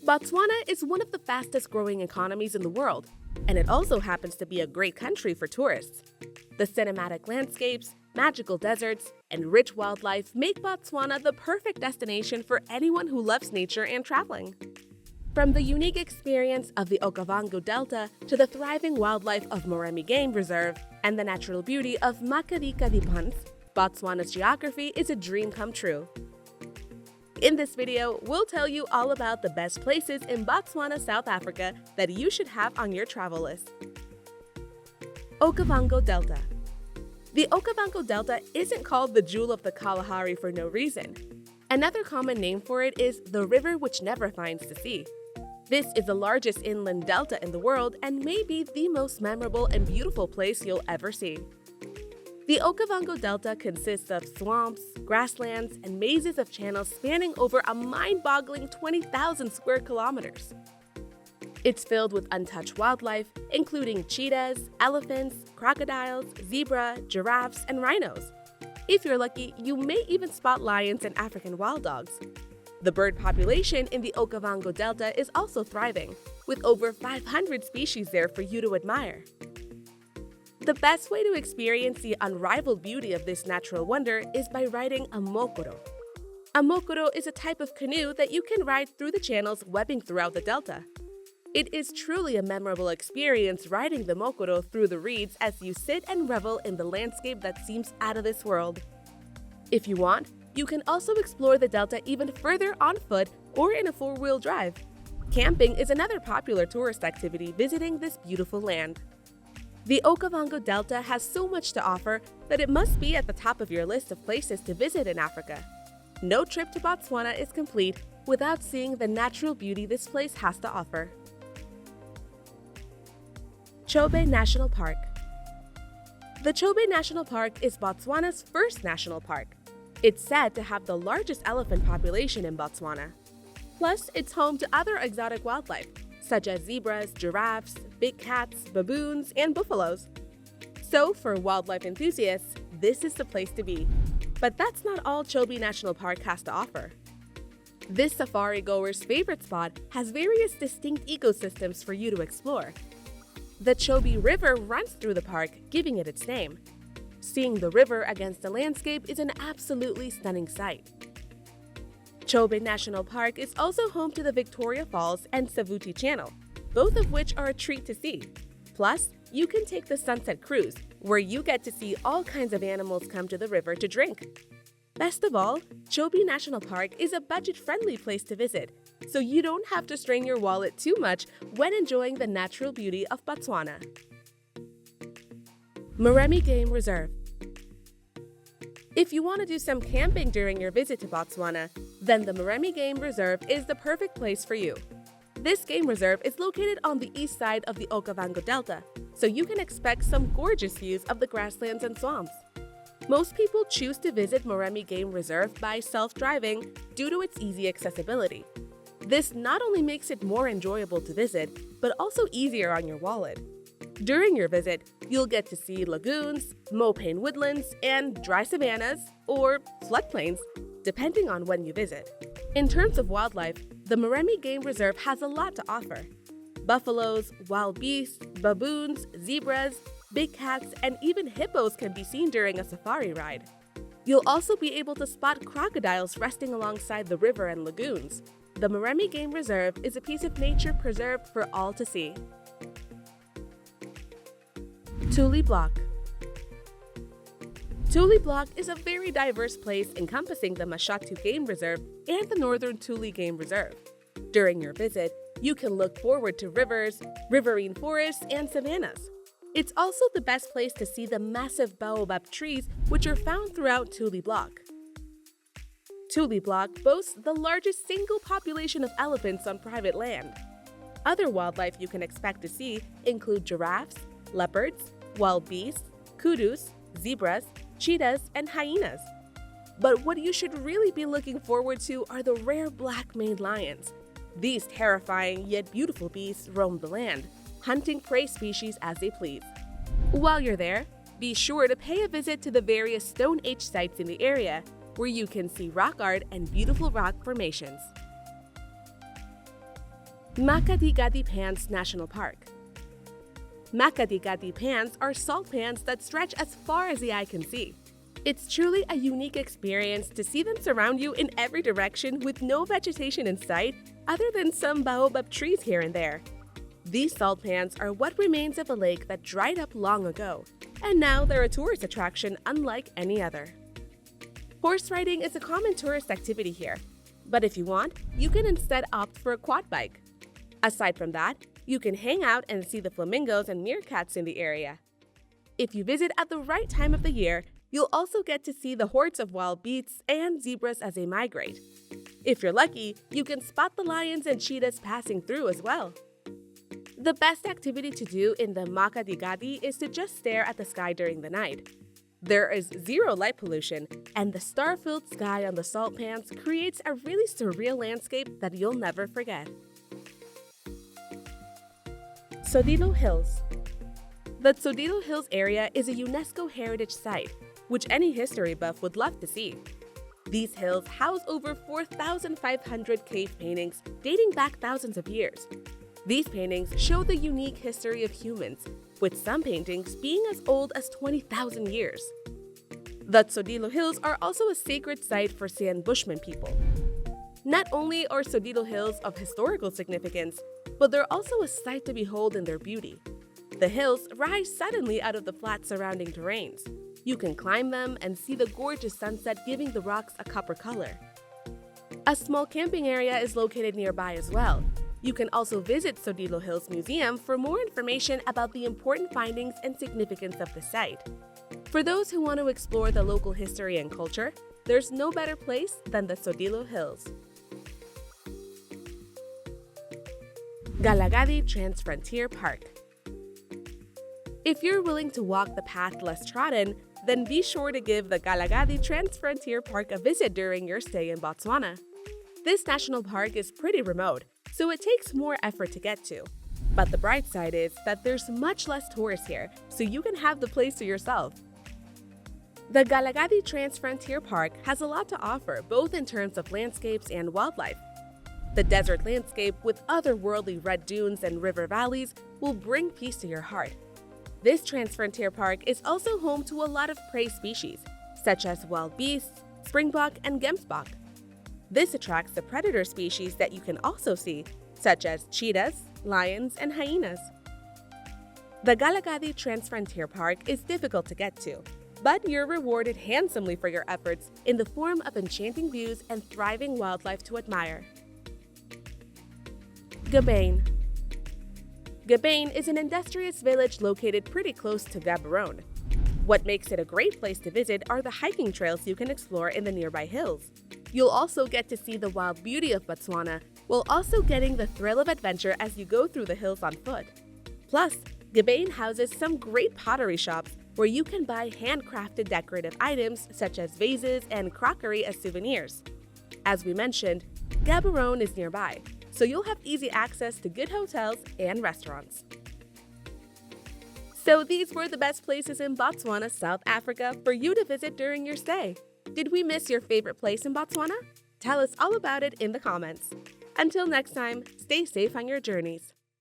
Botswana is one of the fastest growing economies in the world, and it also happens to be a great country for tourists. The cinematic landscapes, magical deserts, and rich wildlife make Botswana the perfect destination for anyone who loves nature and traveling. From the unique experience of the Okavango Delta to the thriving wildlife of Muremi Game Reserve and the natural beauty of Makgadikgadi Pans, Botswana's geography is a dream come true. In this video, we'll tell you all about the best places in Botswana, South Africa that you should have on your travel list. Okavango Delta. The Okavango Delta isn't called the Jewel of the Kalahari for no reason. Another common name for it is the river which never finds the sea. This is the largest inland delta in the world and may be the most memorable and beautiful place you'll ever see. The Okavango Delta consists of swamps, grasslands, and mazes of channels spanning over a mind-boggling 20,000 square kilometers. It's filled with untouched wildlife, including cheetahs, elephants, crocodiles, zebra, giraffes, and rhinos. If you're lucky, you may even spot lions and African wild dogs. The bird population in the Okavango Delta is also thriving, with over 500 species there for you to admire. The best way to experience the unrivaled beauty of this natural wonder is by riding a mokoro. A mokoro is a type of canoe that you can ride through the channels webbing throughout the delta. It is truly a memorable experience riding the mokoro through the reeds as you sit and revel in the landscape that seems out of this world. If you want, you can also explore the delta even further on foot or in a four-wheel drive. Camping is another popular tourist activity visiting this beautiful land. The Okavango Delta has so much to offer that it must be at the top of your list of places to visit in Africa. No trip to Botswana is complete without seeing the natural beauty this place has to offer. Chobe National Park. The Chobe National Park is Botswana's first national park. It's said to have the largest elephant population in Botswana. Plus, it's home to other exotic wildlife, such as zebras, giraffes, big cats, baboons, and buffaloes. So, for wildlife enthusiasts, this is the place to be. But that's not all Chobe National Park has to offer. This safari goer's favorite spot has various distinct ecosystems for you to explore. The Chobe River runs through the park, giving it its name. Seeing the river against the landscape is an absolutely stunning sight. Chobe National Park is also home to the Victoria Falls and Savuti Channel, both of which are a treat to see. Plus, you can take the Sunset Cruise, where you get to see all kinds of animals come to the river to drink. Best of all, Chobe National Park is a budget-friendly place to visit, so you don't have to strain your wallet too much when enjoying the natural beauty of Botswana. Muremi Game Reserve. If you want to do some camping during your visit to Botswana, then the Muremi Game Reserve is the perfect place for you. This game reserve is located on the east side of the Okavango Delta, so you can expect some gorgeous views of the grasslands and swamps. Most people choose to visit Muremi Game Reserve by self-driving due to its easy accessibility. This not only makes it more enjoyable to visit, but also easier on your wallet. During your visit, you'll get to see lagoons, mopane woodlands, and dry savannas, or floodplains, depending on when you visit. In terms of wildlife, the Muremi Game Reserve has a lot to offer. Buffaloes, wild beasts, baboons, zebras, big cats, and even hippos can be seen during a safari ride. You'll also be able to spot crocodiles resting alongside the river and lagoons. The Muremi Game Reserve is a piece of nature preserved for all to see. Thule Block. Thule Block is a very diverse place encompassing the Mashatu Game Reserve and the Northern Thule Game Reserve. During your visit, you can look forward to rivers, riverine forests, and savannas. It's also the best place to see the massive baobab trees which are found throughout Thule Block. Thule Block boasts the largest single population of elephants on private land. Other wildlife you can expect to see include giraffes, leopards, wild beasts, kudus, zebras, cheetahs, and hyenas. But what you should really be looking forward to are the rare black-maned lions. These terrifying yet beautiful beasts roam the land, hunting prey species as they please. While you're there, be sure to pay a visit to the various Stone Age sites in the area, where you can see rock art and beautiful rock formations. Makgadikgadi Pans National Park. Makgadikgadi Pans are salt pans that stretch as far as the eye can see. It's truly a unique experience to see them surround you in every direction with no vegetation in sight other than some baobab trees here and there. These salt pans are what remains of a lake that dried up long ago, and now they're a tourist attraction unlike any other. Horse riding is a common tourist activity here, but if you want, you can instead opt for a quad bike. Aside from that, you can hang out and see the flamingos and meerkats in the area. If you visit at the right time of the year, you'll also get to see the hordes of wild beasts and zebras as they migrate. If you're lucky, you can spot the lions and cheetahs passing through as well. The best activity to do in the Macadugadi is to just stare at the sky during the night. There is zero light pollution, and the star-filled sky on the salt pans creates a really surreal landscape that you'll never forget. Sodilo Hills. The Tsodilo Hills area is a UNESCO heritage site, which any history buff would love to see. These hills house over 4,500 cave paintings dating back thousands of years. These paintings show the unique history of humans, with some paintings being as old as 20,000 years. The Tsodilo Hills are also a sacred site for San Bushman people. Not only are Sodilo Hills of historical significance, but they're also a sight to behold in their beauty. The hills rise suddenly out of the flat surrounding terrains. You can climb them and see the gorgeous sunset giving the rocks a copper color. A small camping area is located nearby as well. You can also visit Sodilo Hills Museum for more information about the important findings and significance of the site. For those who want to explore the local history and culture, there's no better place than the Sodilo Hills. Galagadi Transfrontier Park. If you're willing to walk the path less trodden, then be sure to give the Galagadi Transfrontier Park a visit during your stay in Botswana. This national park is pretty remote, so it takes more effort to get to. But the bright side is that there's much less tourists here, so you can have the place to yourself. The Galagadi Transfrontier Park has a lot to offer, both in terms of landscapes and wildlife. The desert landscape with otherworldly red dunes and river valleys will bring peace to your heart. This Transfrontier Park is also home to a lot of prey species, such as wild beasts, springbok, and gemsbok. This attracts the predator species that you can also see, such as cheetahs, lions, and hyenas. The Galagadi Transfrontier Park is difficult to get to, but you're rewarded handsomely for your efforts in the form of enchanting views and thriving wildlife to admire. Gaborone. Gaborone is an industrious village located pretty close to Gaborone. What makes it a great place to visit are the hiking trails you can explore in the nearby hills. You'll also get to see the wild beauty of Botswana, while also getting the thrill of adventure as you go through the hills on foot. Plus, Gaborone houses some great pottery shops where you can buy handcrafted decorative items such as vases and crockery as souvenirs. As we mentioned, Gaborone is nearby, so you'll have easy access to good hotels and restaurants. So these were the best places in Botswana, South Africa for you to visit during your stay. Did we miss your favorite place in Botswana? Tell us all about it in the comments. Until next time, stay safe on your journeys.